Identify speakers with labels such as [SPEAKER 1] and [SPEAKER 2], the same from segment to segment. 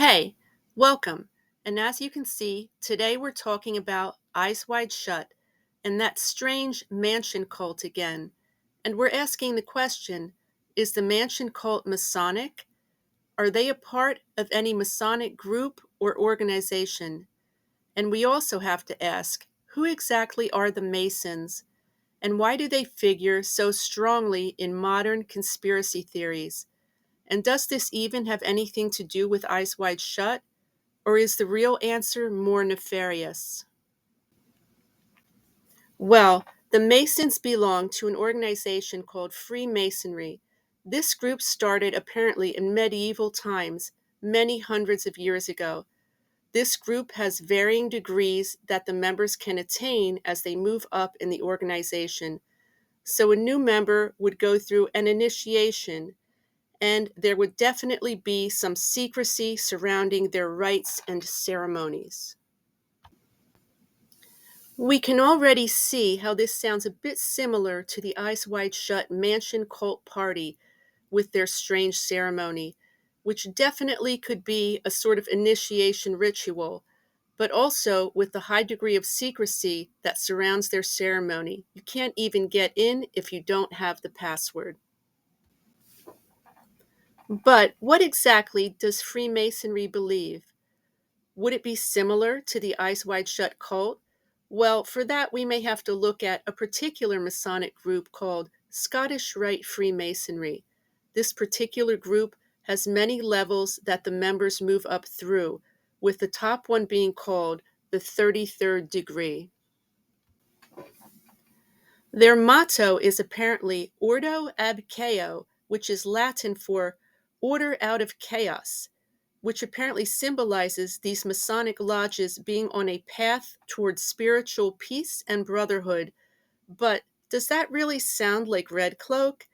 [SPEAKER 1] Hey, welcome. And as you can see, today we're talking about Eyes Wide Shut and that strange mansion cult again. And we're asking the question, is the mansion cult Masonic? Are they a part of any Masonic group or organization? And we also have to ask, who exactly are the Masons? And why do they figure so strongly in modern conspiracy theories? And does this even have anything to do with Eyes Wide Shut? Or is the real answer more nefarious? Well, the Masons belong to an organization called Freemasonry. This group started apparently in medieval times, many hundreds of years ago. This group has varying degrees that the members can attain as they move up in the organization. So a new member would go through an initiation, and there would definitely be some secrecy surrounding their rites and ceremonies. We can already see how this sounds a bit similar to the Eyes Wide Shut mansion cult party with their strange ceremony, which definitely could be a sort of initiation ritual, but also with the high degree of secrecy that surrounds their ceremony. You can't even get in if you don't have the password. But what exactly does Freemasonry believe? Would it be similar to the Eyes Wide Shut cult? Well, for that, we may have to look at a particular Masonic group called Scottish Rite Freemasonry. This particular group has many levels that the members move up through, with the top one being called the 33rd degree. Their motto is apparently Ordo ab Chao, which is Latin for order out of chaos, which apparently symbolizes these Masonic lodges being on a path towards spiritual peace and brotherhood. But does that really sound like Red Cloak?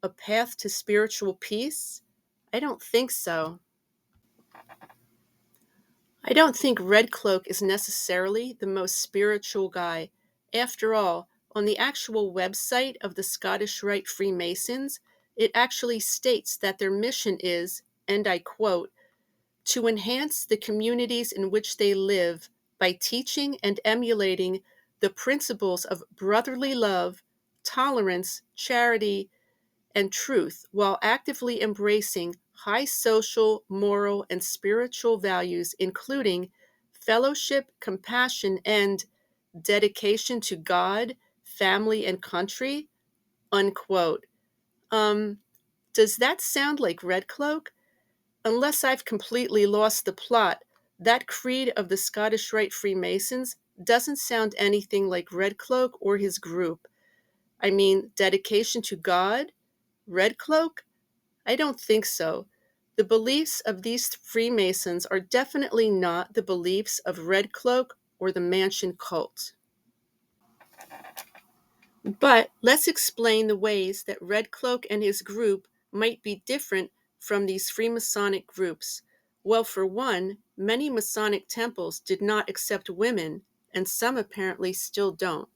[SPEAKER 1] A path to spiritual peace? I don't think so. I don't think Red Cloak is necessarily the most spiritual guy. After all, on the actual website of the Scottish Rite Freemasons, it actually states that their mission is, and I quote, to enhance the communities in which they live by teaching and emulating the principles of brotherly love, tolerance, charity, and truth, while actively embracing high social, moral, and spiritual values, including fellowship, compassion, and dedication to God, family, and country. Unquote. Um, does that sound like Red Cloak? Unless I've completely lost the plot, that creed of the Scottish Rite Freemasons doesn't sound anything like Red Cloak or his group. I mean, dedication to God? Red Cloak? I don't think so. The beliefs of these Freemasons are definitely not the beliefs of Red Cloak or the Mansion cult. But let's explain the ways that Red Cloak and his group might be different from these Freemasonic groups. Well, for one, many Masonic temples did not accept women, and some apparently still don't.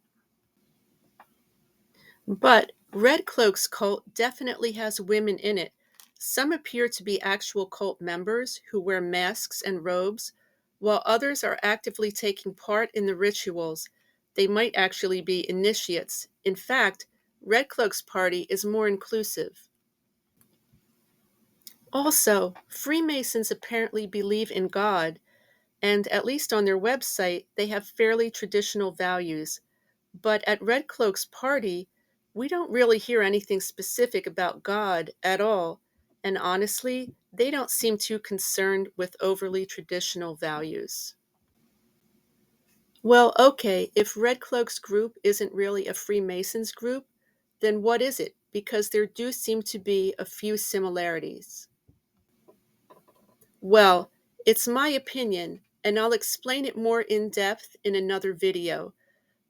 [SPEAKER 1] But Red Cloak's cult definitely has women in it. Some appear to be actual cult members who wear masks and robes, while others are actively taking part in the rituals. They might actually be initiates. In fact, Red Cloak's party is more inclusive. Also, Freemasons apparently believe in God, and at least on their website, they have fairly traditional values. But at Red Cloak's party, we don't really hear anything specific about God at all. And honestly, they don't seem too concerned with overly traditional values. Well, okay, if Red Cloak's group isn't really a Freemasons group, then what is it? Because there do seem to be a few similarities. Well, it's my opinion, and I'll explain it more in depth in another video,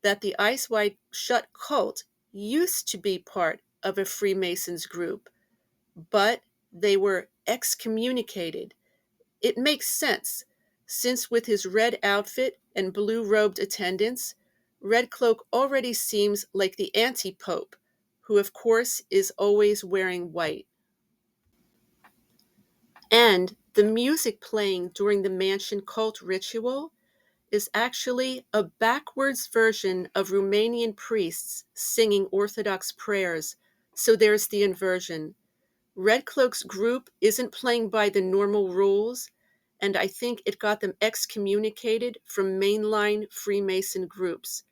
[SPEAKER 1] that the Eyes Wide Shut cult used to be part of a Freemasons group, but they were excommunicated. It makes sense, since with his red outfit and blue robed attendants, Red Cloak already seems like the anti pope, who, of course, is always wearing white. And The music playing during the mansion cult ritual is actually a backwards version of Romanian priests singing Orthodox prayers, so there's the inversion. Red Cloak's group isn't playing by the normal rules, and I think it got them excommunicated from mainline Freemason groups.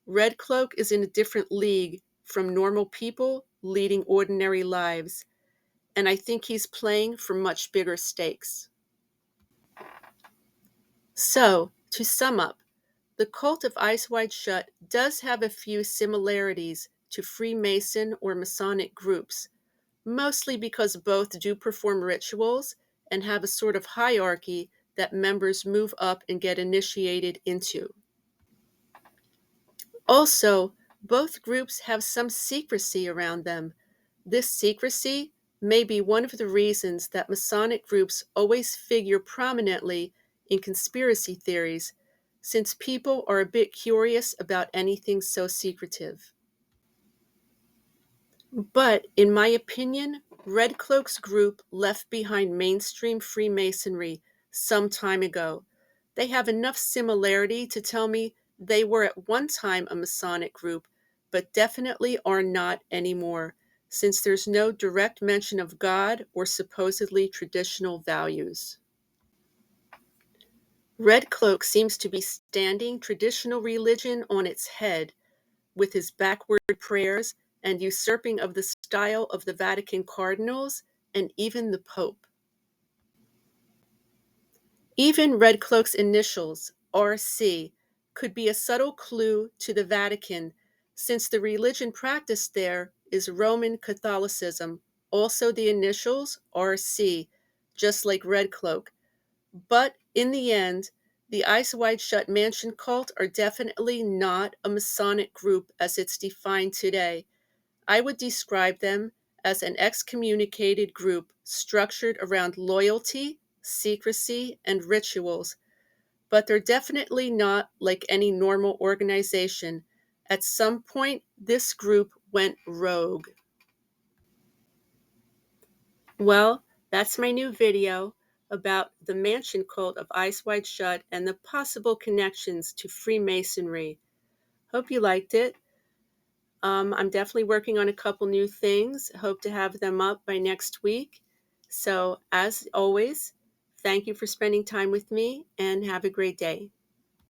[SPEAKER 1] Red Cloak is in a different league from normal people leading ordinary lives, and I think he's playing for much bigger stakes. So, to sum up, the cult of Eyes Wide Shut does have a few similarities to Freemason or Masonic groups, mostly because both do perform rituals and have a sort of hierarchy that members move up and get initiated into. Also, both groups have some secrecy around them. This secrecy may be one of the reasons that Masonic groups always figure prominently in conspiracy theories, since people are a bit curious about anything so secretive. But, in my opinion, Red Cloak's group left behind mainstream Freemasonry some time ago. They have enough similarity to tell me they were at one time a Masonic group, but definitely are not anymore, since there's no direct mention of God or supposedly traditional values. Red Cloak seems to be standing traditional religion on its head with his backward prayers and usurping of the style of the Vatican cardinals and even the Pope. Even Red Cloak's initials, RC, could be a subtle clue to the Vatican, since the religion practiced there is Roman Catholicism, also the initials RC, just like Red Cloak. But in the end, the Eyes Wide Shut Mansion cult are definitely not a Masonic group as it's defined today. I would describe them as an excommunicated group structured around loyalty, secrecy, and rituals, but they're definitely not like any normal organization. At some point, this group went rogue. Well, that's my new video about the mansion cult of Eyes Wide Shut and the possible connections to Freemasonry. Hope you liked it. I'm definitely working on a couple new things. Hope to have them up by next week. So, as always, thank you for spending time with me and have a great day.